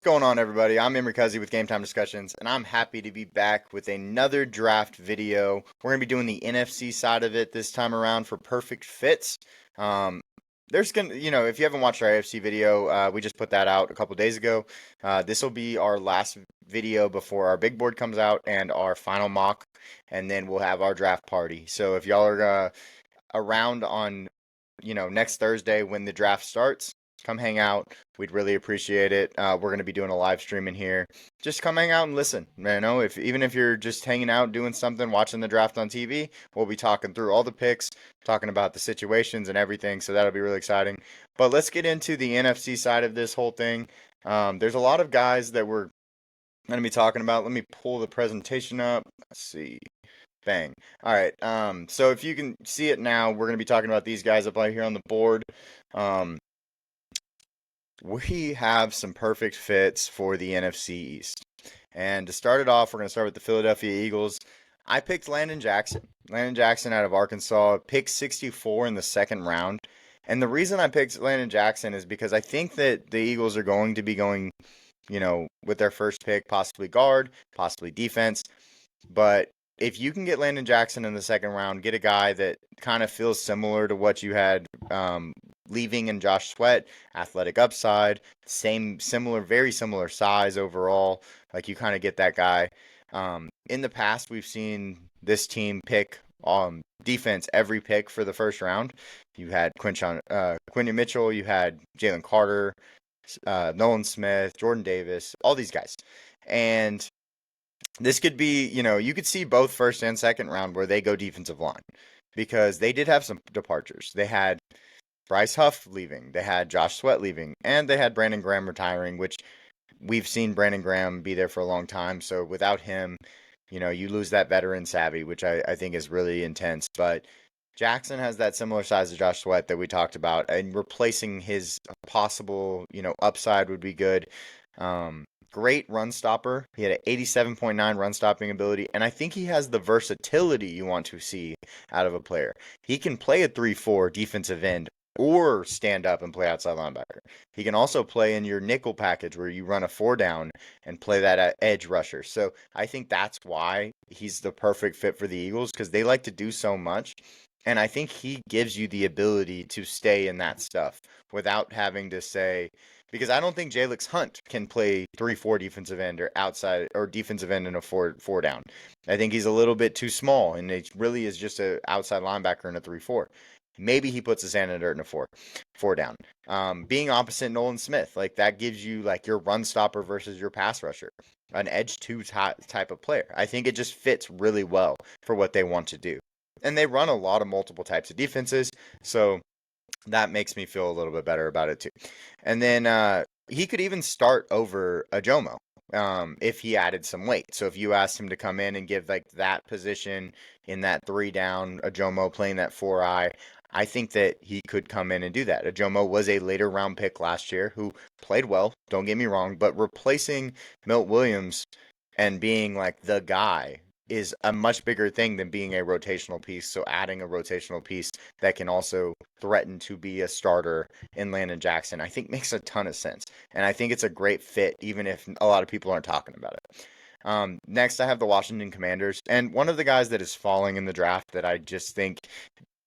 Going on, everybody? I'm Imre Cuzzy with Game Time Discussions, and I'm happy to be back with another draft video. We're going to be doing the NFC side of it this time around for perfect fits. Um, if you haven't watched our AFC video, we just put that out a couple days ago. This will be our last video before our big board comes out and our final mock, and then we'll have our draft party. So if y'all are around on, next Thursday when the draft starts, come hang out. We'd really appreciate it. We're going to be doing a live stream in here. Just come hang out and listen. Even if you're just hanging out, doing something, watching the draft on TV, we'll be talking through all the picks, talking about the situations and everything. So that'll be really exciting. But let's get into the NFC side of this whole thing. There's a lot of guys that we're going to be talking about. Let me pull the presentation up. Let's see. Bang. All right. So if you can see it now, we're going to be talking about these guys up right here on the board. We have some perfect fits for the NFC East. And to start it off, we're going to start with the Philadelphia Eagles. I picked Landon Jackson. Landon Jackson out of Arkansas, picked 64 in the second round. And the reason I picked Landon Jackson is because I think that the Eagles are going to be going, with their first pick, possibly guard, possibly defense. But if you can get Landon Jackson in the second round, get a guy that kind of feels similar to what you had leaving in Josh Sweat, athletic upside, very similar size overall. Like you kind of get that guy. In the past, we've seen this team pick defense every pick for the first round. You had Quinyon Mitchell, you had Jalen Carter, Nolan Smith, Jordan Davis, all these guys. And this could be, you could see both first and second round where they go defensive line because they did have some departures. They had Bryce Huff leaving, they had Josh Sweat leaving, and they had Brandon Graham retiring, which we've seen Brandon Graham be there for a long time. So without him, you lose that veteran savvy, which I think is really intense. But Jackson has that similar size to Josh Sweat that we talked about, and replacing his possible, upside would be good. Great run stopper. He had an 87.9 run stopping ability, and I think he has the versatility you want to see out of a player. He can play a 3-4 defensive end or stand up and play outside linebacker. He can also play in your nickel package where you run a 4-down and play that edge rusher. So I think that's why he's the perfect fit for the Eagles because they like to do so much. And I think he gives you the ability to stay in that stuff without having to say, because I don't think Jalix Hunt can play 3-4 defensive end or outside or defensive end in a 4-down. I think he's a little bit too small, and it really is just an outside linebacker in a 3-4. Maybe he puts his hand in the dirt in a 4-down. Being opposite Nolan Smith, like that gives you like your run stopper versus your pass rusher, an edge 2 type of player. I think it just fits really well for what they want to do. And they run a lot of multiple types of defenses, so that makes me feel a little bit better about it too. And then he could even start over Ajomo if he added some weight. So if you asked him to come in and give like that position in that 3-down, Ajomo playing that 4-eye, I think that he could come in and do that. Ajomo was a later round pick last year who played well, don't get me wrong, but replacing Milt Williams and being like the guy is a much bigger thing than being a rotational piece. So adding a rotational piece that can also threaten to be a starter in Landon Jackson, I think makes a ton of sense. And I think it's a great fit, even if a lot of people aren't talking about it. Next, I have the Washington Commanders. And one of the guys that is falling in the draft that I just think,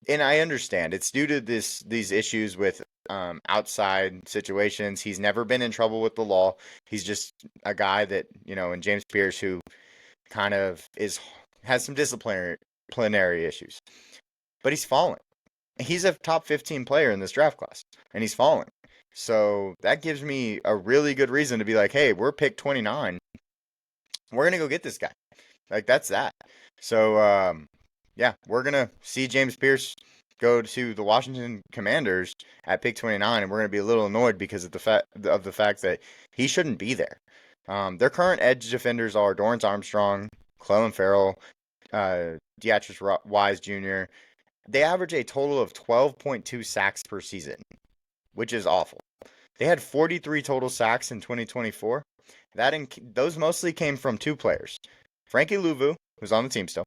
and I understand, it's due to these issues with outside situations. He's never been in trouble with the law. He's just a guy that, and James Pierce, who kind of has some disciplinary issues, but he's falling. He's a top 15 player in this draft class, and he's falling. So that gives me a really good reason to be like, hey, we're pick 29. We're gonna go get this guy. Like that's that. So yeah, we're gonna see James Pierce go to the Washington Commanders at pick 29, and we're gonna be a little annoyed because of the fact that he shouldn't be there. Their current edge defenders are Dorrance Armstrong, Clelin Ferrell, Deatrice Wise Jr. They average a total of 12.2 sacks per season, which is awful. They had 43 total sacks in 2024. Those mostly came from 2 players, Frankie Louvu, who's on the team still,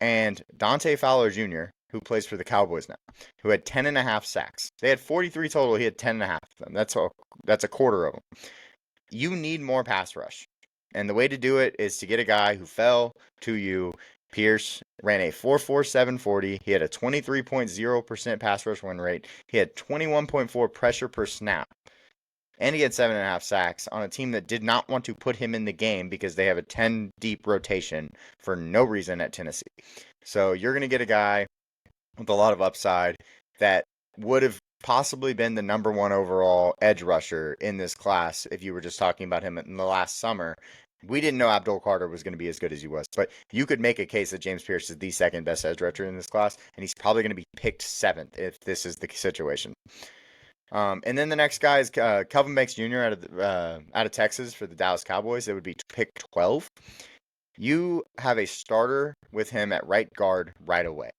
and Dante Fowler Jr., who plays for the Cowboys now, who had 10.5 sacks. They had 43 total. He had 10.5 of them. That's a quarter of them. you need more pass rush. And the way to do it is to get a guy who fell to you. Pierce ran a 4.47 40. He had a 23.0% pass rush win rate. He had 21.4 pressure per snap. And he had 7.5 sacks on a team that did not want to put him in the game because they have a 10 deep rotation for no reason at Tennessee. So you're going to get a guy with a lot of upside that would have possibly been the number one overall edge rusher in this class if you were just talking about him in the last summer. We didn't know Abdul Carter was going to be as good as he was, but you could make a case that James Pierce is the second best edge rusher in this class, and he's probably going to be picked 7th if this is the situation. And then the next guy is Kelvin Banks Jr. out of Texas for the Dallas Cowboys. It would be pick 12. You have a starter with him at right guard right away.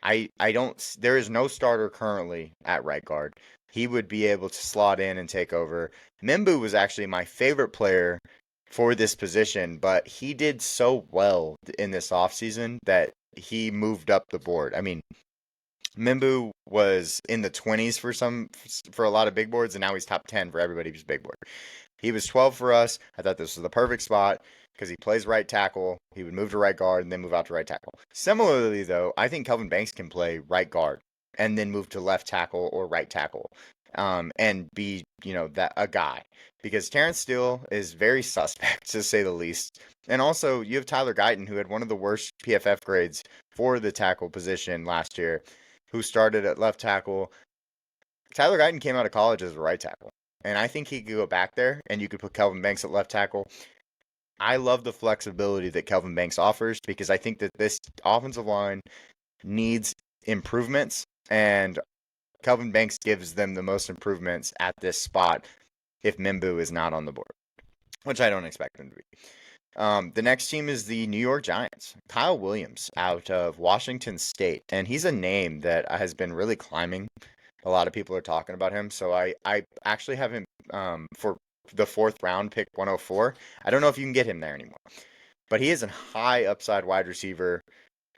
There is no starter currently at right guard. He would be able to slot in and take over. Mimbu was actually my favorite player for this position, but he did so well in this offseason that he moved up the board. I mean, Mimbu was in the 20s for a lot of big boards, and now he's top 10 for everybody's big board. He was 12 for us. I thought this was the perfect spot because he plays right tackle. He would move to right guard and then move out to right tackle. Similarly, though, I think Kelvin Banks can play right guard and then move to left tackle or right tackle, and be, that a guy. Because Terrence Steele is very suspect, to say the least. And also, you have Tyler Guyton, who had one of the worst PFF grades for the tackle position last year, who started at left tackle. Tyler Guyton came out of college as a right tackle. And I think he could go back there, and you could put Kelvin Banks at left tackle. I love the flexibility that Kelvin Banks offers because I think that this offensive line needs improvements, and Kelvin Banks gives them the most improvements at this spot if Mimbu is not on the board, which I don't expect him to be. The next team is the New York Giants. Kyle Williams out of Washington State, and he's a name that has been really climbing. A lot of people are talking about him, so I actually have him for the 4th round, pick 104. I don't know if you can get him there anymore, but he is a high upside wide receiver.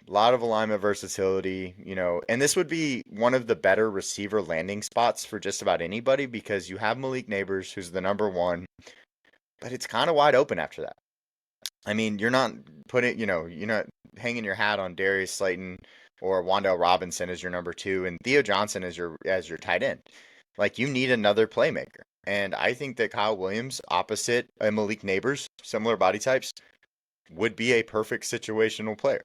A lot of alignment versatility, and this would be one of the better receiver landing spots for just about anybody because you have Malik Neighbors, who's the number 1, but it's kind of wide open after that. I mean, you're not hanging your hat on Darius Slayton or Wan'Dale Robinson as your number 2 and Theo Johnson as your tight end. Like, you need another playmaker. And I think that Kyle Williams, opposite Malik Neighbors, similar body types, would be a perfect situational player.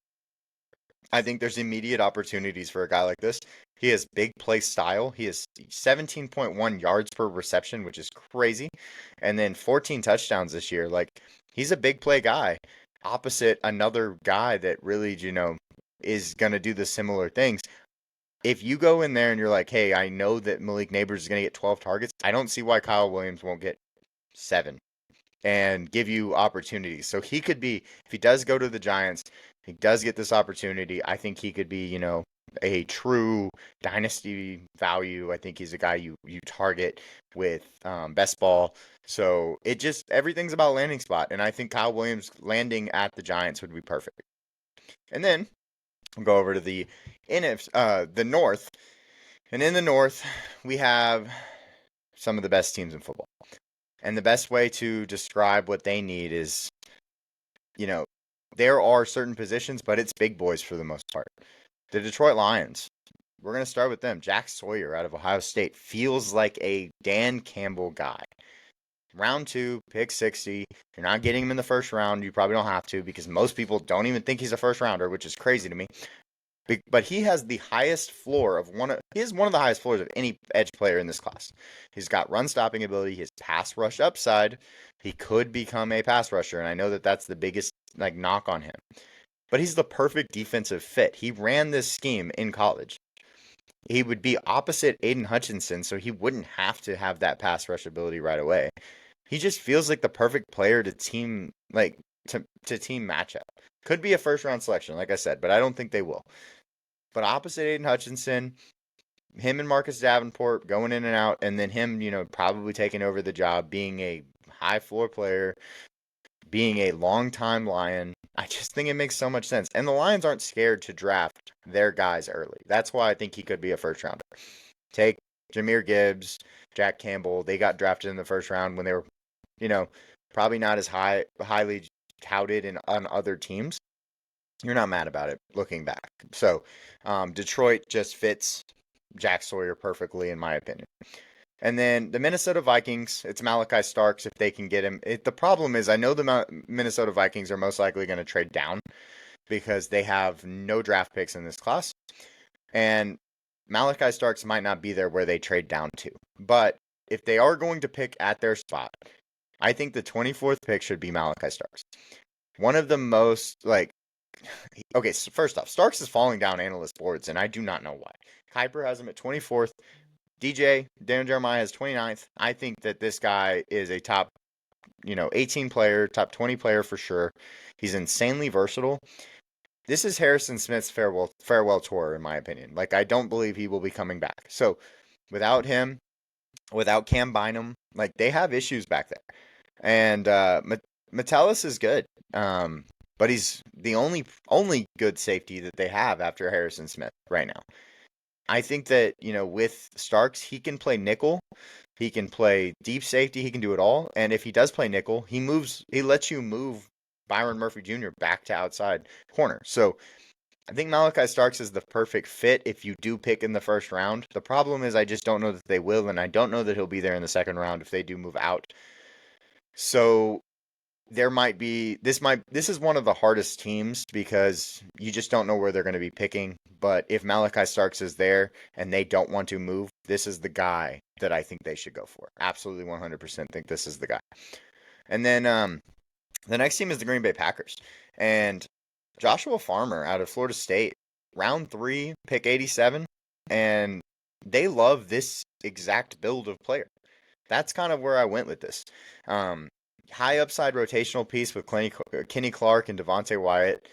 I think there's immediate opportunities for a guy like this. He has big play style. He has 17.1 yards per reception, which is crazy. And then 14 touchdowns this year. Like, he's a big play guy opposite another guy that really, is going to do the similar things. If you go in there and you're like, hey, I know that Malik Neighbors is going to get 12 targets, I don't see why Kyle Williams won't get 7 and give you opportunities. So he could be, if he does go to the Giants, he does get this opportunity. I think he could be, a true dynasty value. I think he's a guy you target with best ball. So everything's about landing spot. And I think Kyle Williams landing at the Giants would be perfect. And then we'll go over to the North. And in the North, we have some of the best teams in football. And the best way to describe what they need is, there are certain positions, but it's big boys for the most part. The Detroit Lions, we're going to start with them. Jack Sawyer out of Ohio State feels like a Dan Campbell guy. Round 2, pick 60. You're not getting him in the first round. You probably don't have to because most people don't even think he's a first rounder, which is crazy to me. But he has the highest floor he has one of the highest floors of any edge player in this class. He's got run stopping ability, his pass rush upside. He could become a pass rusher, and I know that that's the biggest knock on him. But he's the perfect defensive fit. He ran this scheme in college. He would be opposite Aiden Hutchinson, so he wouldn't have to have that pass rush ability right away. He just feels like the perfect player to team to team matchup. Could be a first round selection, like I said, but I don't think they will. But opposite Aiden Hutchinson, him and Marcus Davenport going in and out, and then him, probably taking over the job, being a high floor player, being a long-time Lion. I just think it makes so much sense. And the Lions aren't scared to draft their guys early. That's why I think he could be a first rounder. Take Jahmyr Gibbs, Jack Campbell. They got drafted in the first round when they were you know, probably not as highly touted on other teams, you're not mad about it looking back. So Detroit just fits Jack Sawyer perfectly, in my opinion. And then the Minnesota Vikings, it's Malachi Starks if they can get him. The problem is, I know the Minnesota Vikings are most likely going to trade down because they have no draft picks in this class. And Malachi Starks might not be there where they trade down to. But if they are going to pick at their spot, I think the 24th pick should be Malachi Starks. One of the most, like, okay, so first off, Starks is falling down analyst boards, and I do not know why. Kuiper has him at 24th. Daniel Jeremiah is 29th. I think that this guy is a top, 18 player, top 20 player for sure. He's insanely versatile. This is Harrison Smith's farewell tour, in my opinion. Like, I don't believe he will be coming back. So, without him, without Cam Bynum, like, they have issues back there. And Metellus is good, but he's the only good safety that they have after Harrison Smith right now. I think that, with Starks, he can play nickel, he can play deep safety, he can do it all. And if he does play nickel, he lets you move Byron Murphy Jr. back to outside corner. So I think Malachi Starks is the perfect fit if you do pick in the first round. The problem is I just don't know that they will, and I don't know that he'll be there in the second round if they do move out. So this is one of the hardest teams because you just don't know where they're going to be picking. But if Malachi Starks is there and they don't want to move, this is the guy that I think they should go for. Absolutely 100% think this is the guy. And then the next team is the Green Bay Packers. And Joshua Farmer out of Florida State, round 3, pick 87. And they love this exact build of player. That's kind of where I went with this. High upside rotational piece with Kenny Clark and Devontae Wyatt.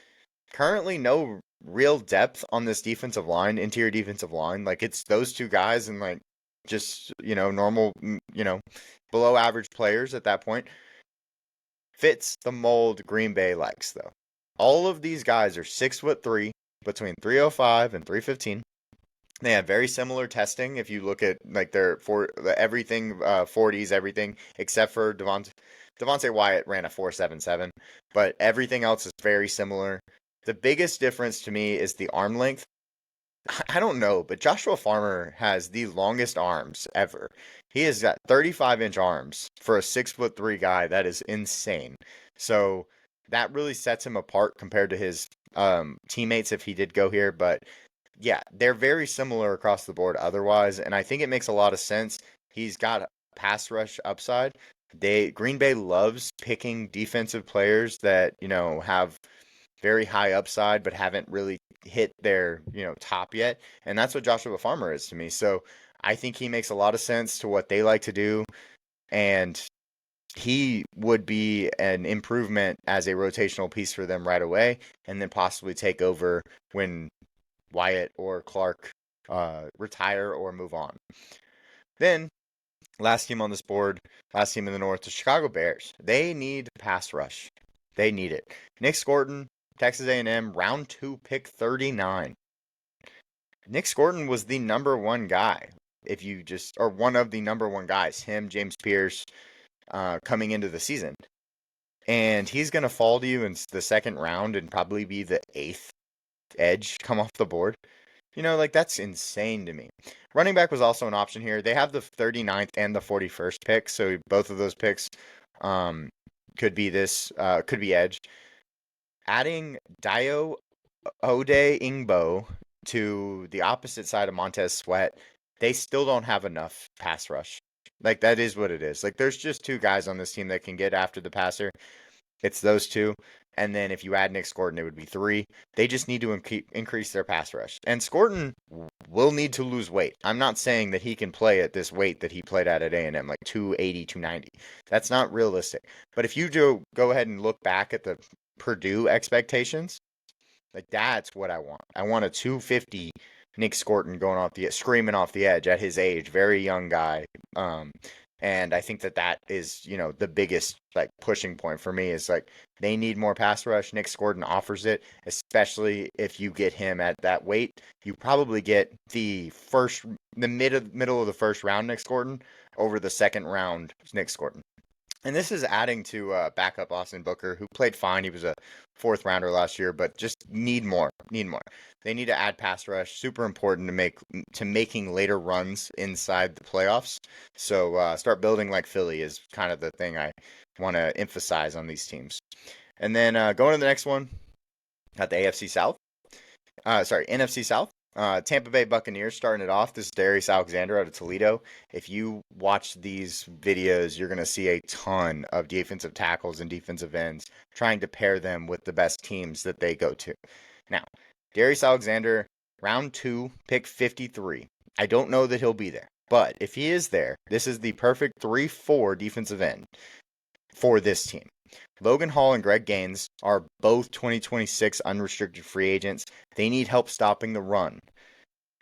Currently, no real depth on this defensive line, interior defensive line. Like, it's those two guys and, like, just, normal, below average players at that point. Fits the mold Green Bay likes, though. All of these guys are 6'3", between 305 and 315. They have very similar testing. If you look at like everything 40s, everything except for Devontae Wyatt ran a 4.77, but everything else is very similar. The biggest difference to me is the arm length. I don't know, but Joshua Farmer has the longest arms ever. He has got 35-inch arms for a 6'3" guy. That is insane. So that really sets him apart compared to his teammates if he did go here. But yeah, they're very similar across the board otherwise, and I think it makes a lot of sense. He's got pass rush upside. Green Bay loves picking defensive players that, have very high upside but haven't really hit their, top yet. And that's what Joshua Farmer is to me. So I think he makes a lot of sense to what they like to do. And he would be an improvement as a rotational piece for them right away, and then possibly take over when Wyatt or Clark retire or move on. Then, last team on this board, last team in the North, the Chicago Bears. They need pass rush. They need it. Nick Scorton, Texas A&M, round 2, pick 39. Nick Scorton was the number one guy. Or one of the number one guys. Him, James Pierce, coming into the season. And he's going to fall to you in the second round and probably be the 8th edge come off the board. That's insane to me. Running back was also an option here. They have the 39th and the 41st pick, so both of those picks could be edge. Adding Dio Ode Ingbo to the opposite side of Montez Sweat, they still don't have enough pass rush. Like, that is what it is. Like, there's just two guys on this team that can get after the passer. It's those two. And then if you add Nick Scorton, it would be 3. They just need to increase their pass rush. And Scorton will need to lose weight. I'm not saying that he can play at this weight that he played at A&M, like 280, 290. That's not realistic. But if you do go ahead and look back at the Purdue expectations, like, that's what I want. I want a 250 Nick Scorton screaming off the edge at his age, very young guy. And I think that is, the biggest, like, pushing point for me is, like, they need more pass rush. Nick Scorton offers it, especially if you get him at that weight. You probably get the middle of the first round Nick Scorton over the second round Nick Scorton. And this is adding to backup Austin Booker, who played fine. He was a fourth rounder last year, but just need more. Need more. They need to add pass rush. Super important to making later runs inside the playoffs. So start building like Philly is kind of the thing I want to emphasize on these teams. And then going to the next one, got the AFC South. NFC South. Tampa Bay Buccaneers starting it off. This is Darius Alexander out of Toledo. If you watch these videos, you're going to see a ton of defensive tackles and defensive ends trying to pair them with the best teams that they go to. Now, Darius Alexander, round 2, pick 53. I don't know that he'll be there, but if he is there, this is the perfect 3-4 defensive end for this team. Logan Hall and Greg Gaines are both 2026 unrestricted free agents. They need help stopping the run.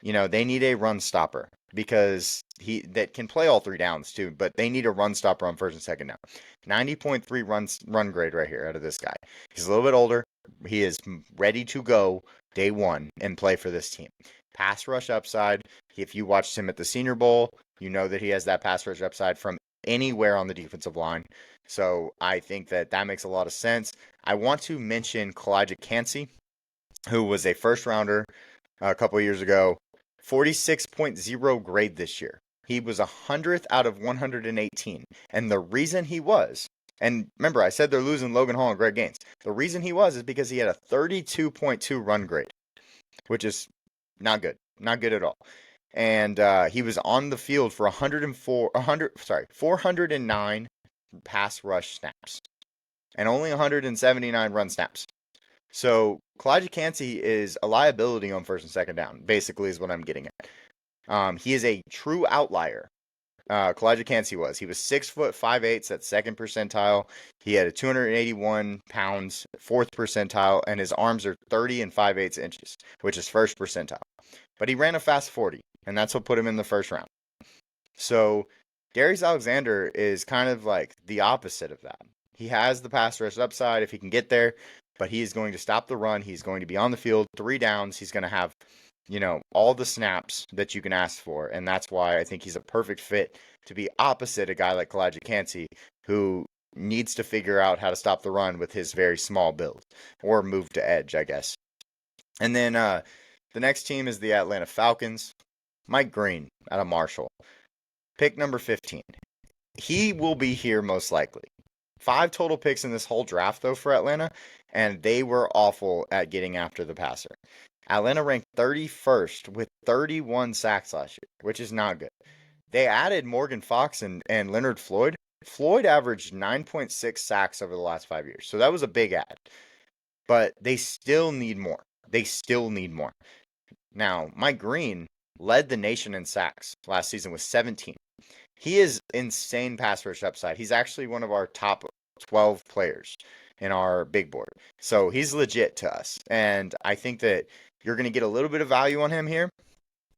They need a run stopper because that can play all three downs too, but they need a run stopper on first and second down. 90.3 run grade right here out of this guy. He's a little bit older. He is ready to go day one and play for this team. Pass rush upside. If you watched him at the Senior Bowl, you know that he has that pass rush upside from anywhere on the defensive line. So I think that makes a lot of sense. I want to mention Kalijah Cansey, who was a first rounder a couple of years ago, 46.0 grade this year. He was 100th out of 118. And the reason he was, and remember I said they're losing Logan Hall and Greg Gaines. The reason he was is because he had a 32.2 run grade, which is not good. Not good at all. And he was on the field for 409 pass rush snaps and only 179 run snaps. So Kalijah Cansey is a liability on first and second down, basically is what I'm getting at. He is a true outlier. Kalijah Cansey was. He was 6 foot 5/8 at second percentile. He had a 281 pounds, fourth percentile, and his arms are 30 and 5/8 inches, which is first percentile. But he ran a fast 40, and that's what put him in the first round. So Darius Alexander is kind of like the opposite of that. He has the pass rush upside if he can get there, but he is going to stop the run. He's going to be on the field, 3 downs. He's going to have, all the snaps that you can ask for. And that's why I think he's a perfect fit to be opposite a guy like Kalijah Cansey, who needs to figure out how to stop the run with his very small build or move to edge, I guess. And then the next team is the Atlanta Falcons. Mike Green out of Marshall. Pick number 15. He will be here most likely. 5 total picks in this whole draft, though, for Atlanta, and they were awful at getting after the passer. Atlanta ranked 31st with 31 sacks last year, which is not good. They added Morgan Fox and Leonard Floyd. Floyd averaged 9.6 sacks over the last 5 years, so that was a big add. But they still need more. Now, Mike Green led the nation in sacks last season with 17. He is insane pass rush upside. He's actually one of our top 12 players in our big board. So he's legit to us. And I think that you're going to get a little bit of value on him here,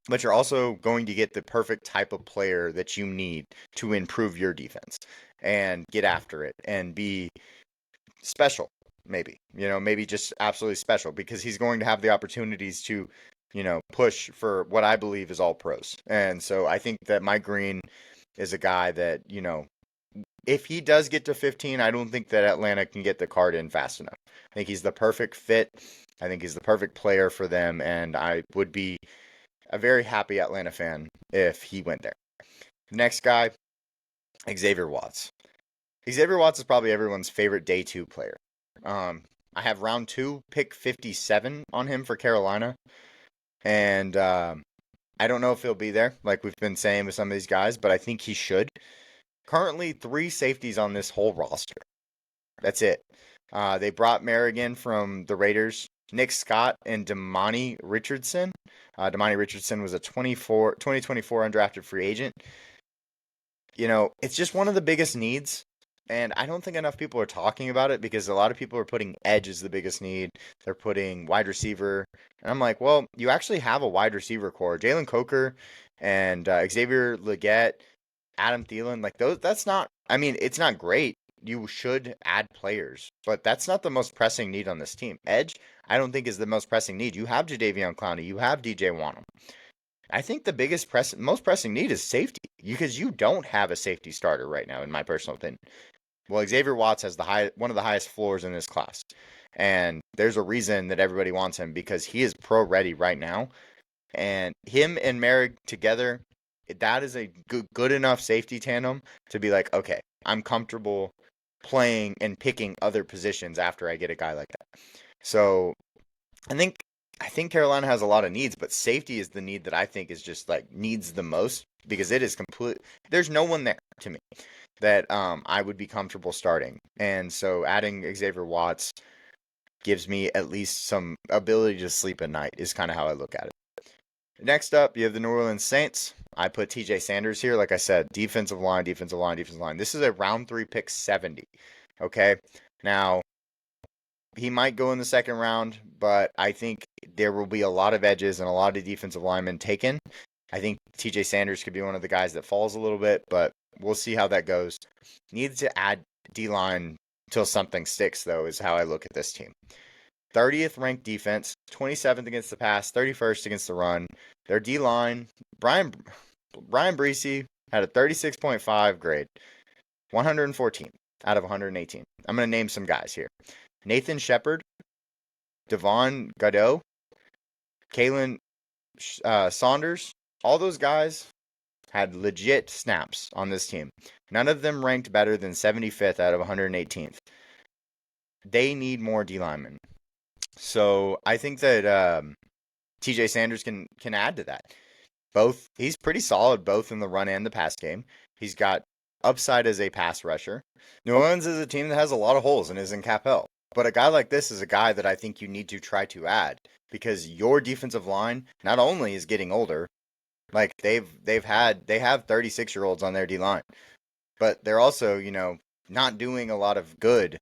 but you're also going to get the perfect type of player that you need to improve your defense and get after it and be special, maybe. Maybe just absolutely special, because he's going to have the opportunities to push for what I believe is all pros. And so I think that Mike Green is a guy that, if he does get to 15, I don't think that Atlanta can get the card in fast enough. I think he's the perfect fit. I think he's the perfect player for them, and I would be a very happy Atlanta fan if he went there. Next guy, Xavier Watts. Xavier Watts is probably everyone's favorite day 2 player. I have round 2, pick 57 on him for Carolina. And I don't know if he'll be there, like we've been saying with some of these guys, but I think he should. Currently, 3 safeties on this whole roster. That's it. They brought Merrigan from the Raiders, Nick Scott, and Damani Richardson. Damani Richardson was a 2024 undrafted free agent. It's just one of the biggest needs. And I don't think enough people are talking about it, because a lot of people are putting edge as the biggest need. They're putting wide receiver. And I'm like, well, you actually have a wide receiver core. Jalen Coker and Xavier Legette, Adam Thielen, like those, it's not great. You should add players, but that's not the most pressing need on this team. Edge, I don't think is the most pressing need. You have Jadeveon Clowney. You have DJ Wonnum. I think the most pressing need is safety, because you don't have a safety starter right now, in my personal opinion. Well, Xavier Watts has one of the highest floors in this class. And there's a reason that everybody wants him because he is pro ready right now. And him and Merrick together, that is a good enough safety tandem to be like, okay, I'm comfortable playing and picking other positions after I get a guy like that. So I think I think Carolina has a lot of needs, but safety is the need that I think is just like needs the most because it is complete. There's no one there to me that I would be comfortable starting, and so adding Xavier Watts gives me at least some ability to sleep at night. Is kind of how I look at it. Next up, you have the New Orleans Saints. I put TJ Sanders here. Like I said, defensive line, defensive line, defensive line. This is a round 3 pick 70. Okay. Now, he might go in the second round, but I think there will be a lot of edges and a lot of defensive linemen taken. I think TJ Sanders could be one of the guys that falls a little bit, but we'll see how that goes. Needs to add D line till something sticks, though, is how I look at this team. 30th ranked defense, 27th against the pass, 31st against the run. Their D line, Brian Breesy had a 36.5 grade, 114 out of 118. I'm going to name some guys here. Nathan Shepard, Devon Godot, Kalen Saunders, all those guys had legit snaps on this team. None of them ranked better than 75th out of 118th. They need more D linemen. So I think that TJ Sanders can add to that. He's pretty solid both in the run and the pass game. He's got upside as a pass rusher. New Orleans is a team that has a lot of holes and is in cap-hell. But a guy like this is a guy that I think you need to try to add because your defensive line not only is getting older, like they have 36-year-olds on their D line, but they're also, not doing a lot of good,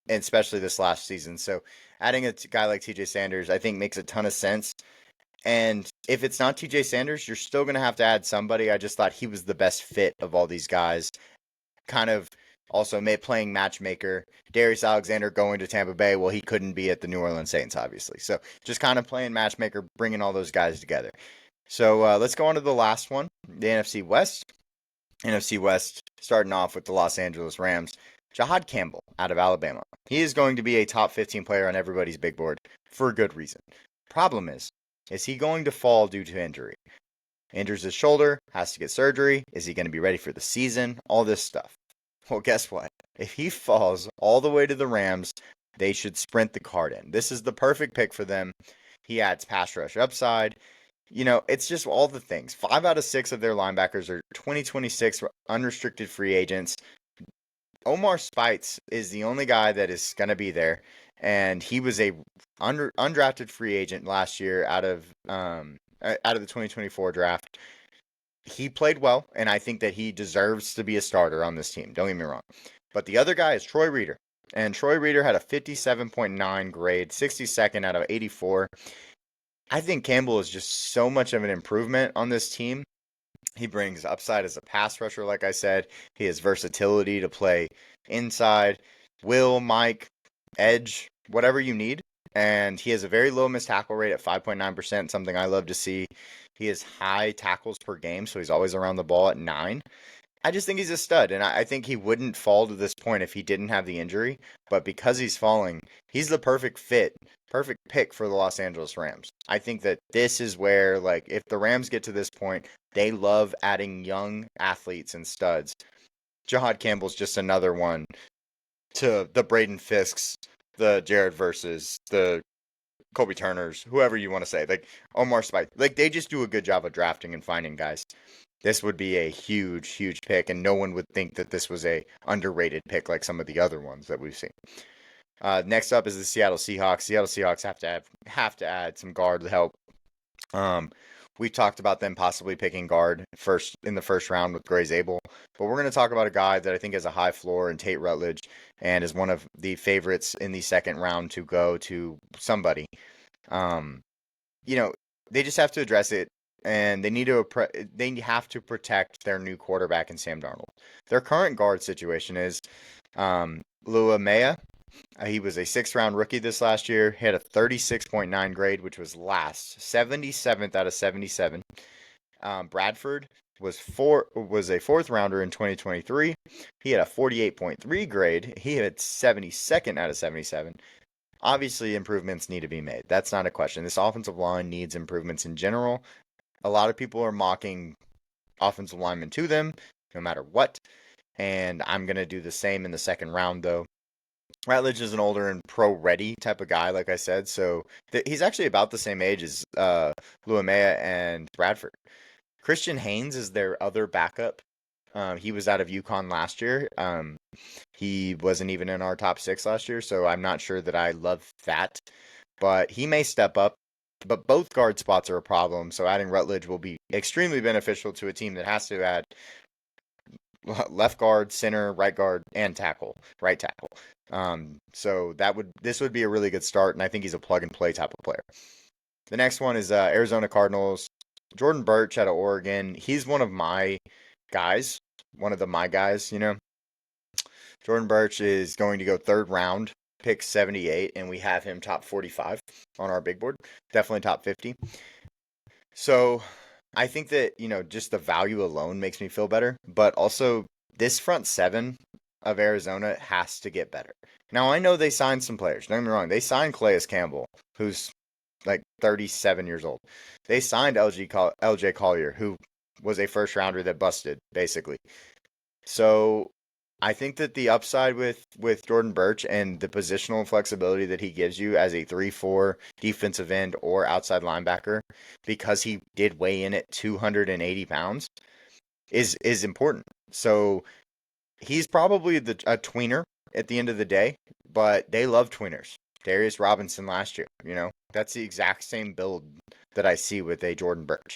especially this last season. So adding a guy like TJ Sanders, I think makes a ton of sense. And if it's not TJ Sanders, you're still going to have to add somebody. I just thought he was the best fit of all these guys. Kind of also playing matchmaker. Darius Alexander going to Tampa Bay. Well, he couldn't be at the New Orleans Saints, obviously. So just kind of playing matchmaker, bringing all those guys together. So let's go on to the last one, the NFC West. NFC West, starting off with the Los Angeles Rams. Jahad Campbell out of Alabama. He is going to be a top 15 player on everybody's big board for a good reason. Problem is he going to fall due to injury? Injures his shoulder, has to get surgery. Is he going to be ready for the season? All this stuff. Well, guess what? If he falls all the way to the Rams, they should sprint the card in. This is the perfect pick for them. He adds pass rush upside. It's just all the things. 5 out of 6 of their linebackers are 2026 unrestricted free agents. Omar Speights is the only guy that is going to be there, and he was a undrafted free agent last year out of the 2024 draft. He played well, and I think that he deserves to be a starter on this team. Don't get me wrong. But the other guy is Troy Reeder, and Troy Reeder had a 57.9 grade, 62nd out of 84. I think Campbell is just so much of an improvement on this team. He brings upside as a pass rusher, like I said. He has versatility to play inside, Mike, edge, whatever you need. And he has a very low missed tackle rate at 5.9%, something I love to see. He has high tackles per game, so he's always around the ball at 9. I just think he's a stud, and I think he wouldn't fall to this point if he didn't have the injury. But because he's falling, he's the perfect pick for the Los Angeles Rams. I think that this is where, if the Rams get to this point, they love adding young athletes and studs. Jahad Campbell's just another one to the Braden Fisks, the Jared Verses, the Kobe Turners, whoever you want to say. Omar Speights. They just do a good job of drafting and finding guys. This would be a huge, huge pick, and no one would think that this was a underrated pick like some of the other ones that we've seen. Next up is the Seattle Seahawks. Seattle Seahawks have to add some guard help. We talked about them possibly picking guard in the first round with Gray's Abel, but we're going to talk about a guy that I think has a high floor in Tate Rutledge and is one of the favorites in the second round to go to somebody. They just have to address it. And they have to protect their new quarterback in Sam Darnold. Their current guard situation is Lua Mea. He was a 6th-round rookie this last year. He had a 36.9 grade, which was last, 77th out of 77. Bradford was a fourth rounder in 2023. He had a 48.3 grade. He had 72nd out of 77. Obviously, improvements need to be made. That's not a question. This offensive line needs improvements in general. A lot of people are mocking offensive linemen to them, no matter what. And I'm going to do the same in the second round, though. Ratledge is an older and pro-ready type of guy, like I said. So he's actually about the same age as Luamea and Bradford. Christian Haynes is their other backup. He was out of UConn last year. He wasn't even in our top 6 last year, so I'm not sure that I love that. But he may step up. But both guard spots are a problem, so adding Rutledge will be extremely beneficial to a team that has to add left guard, center, right guard, and right tackle. So this would be a really good start, and I think he's a plug and play type of player. The next one is Arizona Cardinals. Jordan Birch out of Oregon. He's one of my guys, you know. Jordan Birch is going to go third round, pick 78, and we have him top 45 on our big board. Definitely top 50. So I think that, just the value alone makes me feel better, but also this front seven of Arizona has to get better. Now, I know they signed some players. Don't get me wrong. They signed Calais Campbell, who's like 37 years old. They signed LJ Collier, who was a first rounder that busted, basically. So I think that the upside with Jordan Birch and the positional flexibility that he gives you as a 3-4 defensive end or outside linebacker, because he did weigh in at 280 pounds, is important. So he's probably a tweener at the end of the day, but they love tweeners. Darius Robinson last year, that's the exact same build that I see with a Jordan Birch.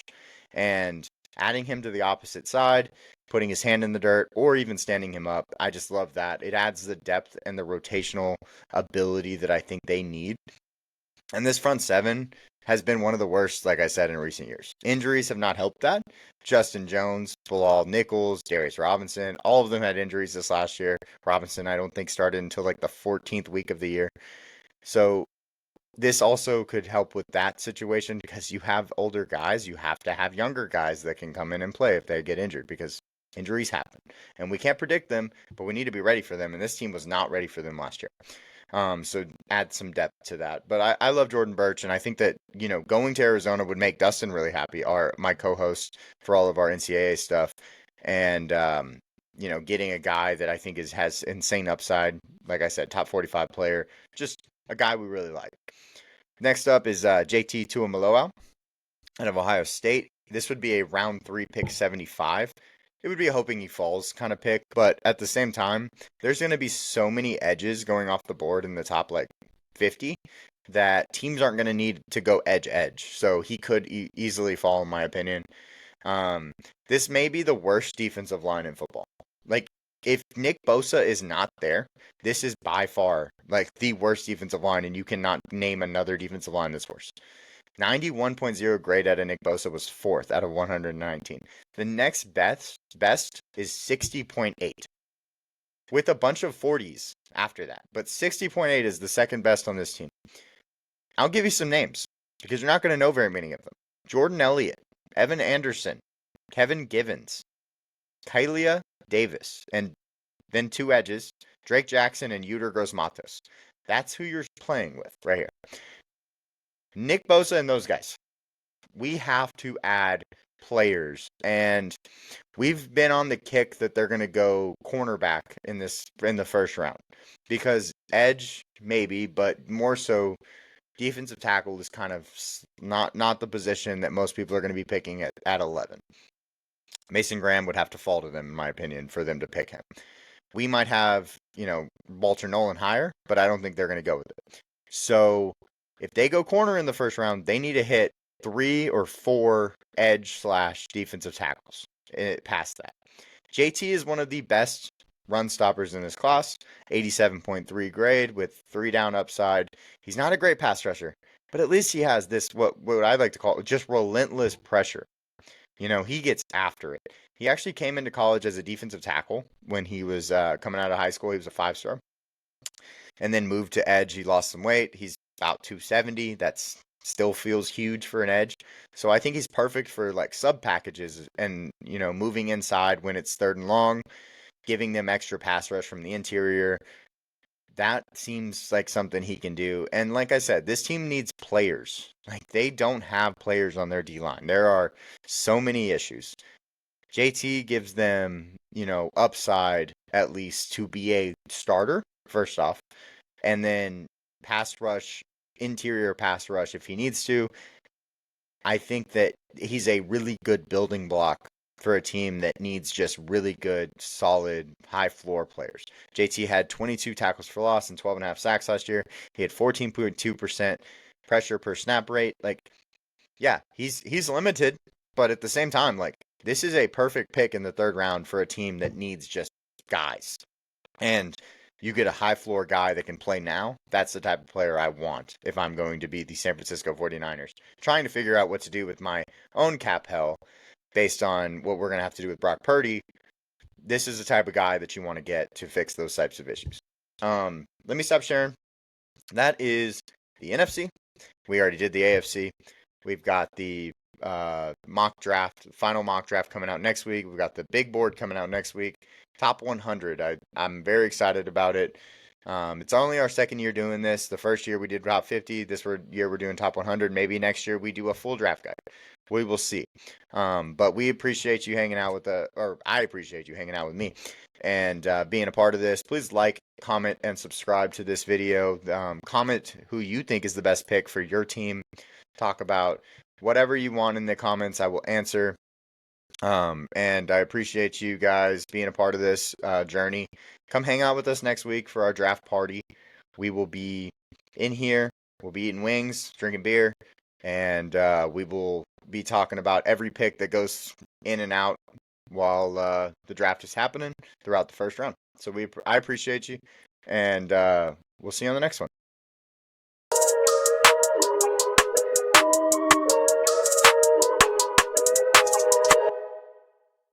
And adding him to the opposite side, putting his hand in the dirt, or even standing him up, I just love that. It adds the depth and the rotational ability that I think they need. And this front seven has been one of the worst, like I said, in recent years. Injuries have not helped that. Justin Jones, Bilal Nichols, Darius Robinson, all of them had injuries this last year. Robinson, I don't think, started until like the 14th week of the year. So this also could help with that situation, because you have older guys. You have to have younger guys that can come in and play if they get injured, because injuries happen. And we can't predict them, but we need to be ready for them. And this team was not ready for them last year. So add some depth to that. But I love Jordan Birch, and I think that, going to Arizona would make Dustin really happy, my co-host for all of our NCAA stuff. And, getting a guy that I think has insane upside, like I said, top 45 player, just a guy we really like. Next up is JT Tuimoloau out of Ohio State. This would be a round 3 pick 75. It would be a hoping he falls kind of pick, but at the same time, there's going to be so many edges going off the board in the top 50 that teams aren't going to need to go edge. So he could easily fall, in my opinion. This may be the worst defensive line in football. If Nick Bosa is not there, this is by far the worst defensive line, and you cannot name another defensive line that's worse. 91.0 grade out of Nick Bosa was 4th out of 119. The next best is 60.8, with a bunch of 40s after that. But 60.8 is the second best on this team. I'll give you some names, because you're not going to know very many of them. Jordan Elliott, Evan Anderson, Kevin Givens, Kylia Davis, and then 2 edges, Drake Jackson and Yuder Gross-Matos. That's who you're playing with right here. Nick Bosa and those guys. We have to add players, and we've been on the kick that they're going to go cornerback in the first round, because edge maybe, but more so defensive tackle is kind of not the position that most people are going to be picking at 11. Mason Graham would have to fall to them, in my opinion, for them to pick him. We might have, Walter Nolan higher, but I don't think they're going to go with it. So if they go corner in the first round, they need to hit 3 or 4 edge/defensive tackles past that. JT is one of the best run stoppers in this class, 87.3 grade with 3 down upside. He's not a great pass rusher, but at least he has this, what I like to call just relentless pressure. He gets after it. He actually came into college as a defensive tackle when he was coming out of high school. He was a 5-star. And then moved to edge. He lost some weight. He's about 270. That's still feels huge for an edge. So I think he's perfect for like sub packages and, moving inside when it's third and long, giving them extra pass rush from the interior. That seems like something he can do. And like I said, this team needs players. Like they don't have players on their D line. There are so many issues. JT gives them, upside at least to be a starter, first off, and then pass rush, interior pass rush if he needs to. I think that he's a really good building block for a team that needs just really good, solid, high floor players. JT had 22 tackles for loss and 12 and a half sacks last year. He had 14.2% pressure per snap rate. Like, yeah, he's limited, but at the same time, like, this is a perfect pick in the third round for a team that needs just guys. And you get a high floor guy that can play now. That's the type of player I want if I'm going to be the San Francisco 49ers. Trying to figure out what to do with my own cap hell based on what we're going to have to do with Brock Purdy. This is the type of guy that you want to get to fix those types of issues. Let me stop sharing. That is the NFC. We already did the AFC. We've got the final mock draft coming out next week. We've got the big board coming out next week. Top 100. I'm very excited about it. It's only our second year doing this. The first year we did top 50. This year we're doing top 100. Maybe next year we do a full draft guide. We will see. But we appreciate you hanging out I appreciate you hanging out with me and being a part of this. Please like, comment, and subscribe to this video. Comment who you think is the best pick for your team. Talk about whatever you want in the comments. I will answer. And I appreciate you guys being a part of this journey. Come hang out with us next week for our draft party. We will be in here. We'll be eating wings, drinking beer, and we will be talking about every pick that goes in and out while the draft is happening throughout the first round. So I appreciate you, and we'll see you on the next one.